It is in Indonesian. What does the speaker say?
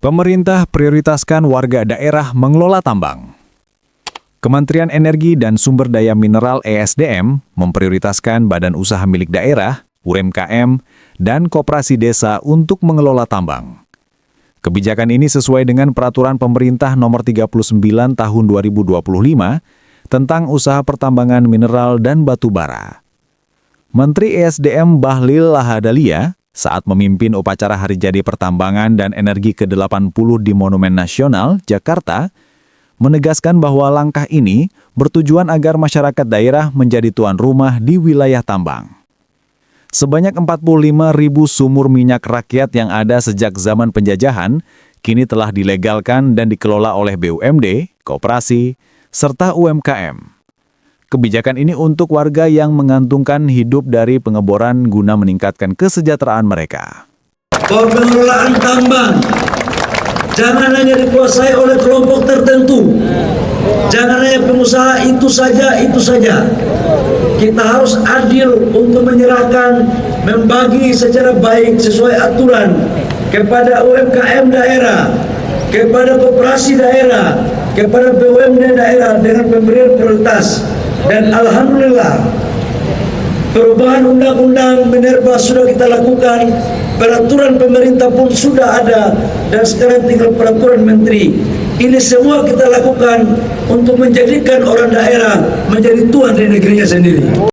Pemerintah prioritaskan warga daerah mengelola tambang. Kementerian Energi dan Sumber Daya Mineral (ESDM) memprioritaskan badan usaha milik daerah, UMKM, dan koperasi desa untuk mengelola tambang. Kebijakan ini sesuai dengan Peraturan Pemerintah Nomor 39 Tahun 2025 tentang usaha pertambangan mineral dan batu bara. Menteri ESDM Bahlil Lahadalia saat memimpin upacara Hari Jadi Pertambangan dan Energi ke-80 di Monumen Nasional, Jakarta, menegaskan bahwa langkah ini bertujuan agar masyarakat daerah menjadi tuan rumah di wilayah tambang. Sebanyak 45.000 sumur minyak rakyat yang ada sejak zaman penjajahan, kini telah dilegalkan dan dikelola oleh BUMD, koperasi, serta UMKM. Kebijakan ini untuk warga yang menggantungkan hidup dari pengeboran guna meningkatkan kesejahteraan mereka. Pengelolaan tambang jangan hanya dikuasai oleh kelompok tertentu. Jangan hanya pengusaha itu saja. Kita harus adil untuk menyerahkan, membagi secara baik sesuai aturan kepada UMKM daerah, kepada koperasi daerah, kepada BUMD daerah dengan pemberian prioritas. Dan alhamdulillah, perubahan undang-undang Minerba sudah kita lakukan, peraturan pemerintah pun sudah ada, dan sekarang tinggal peraturan menteri. Ini semua kita lakukan untuk menjadikan orang daerah menjadi tuan di negerinya sendiri.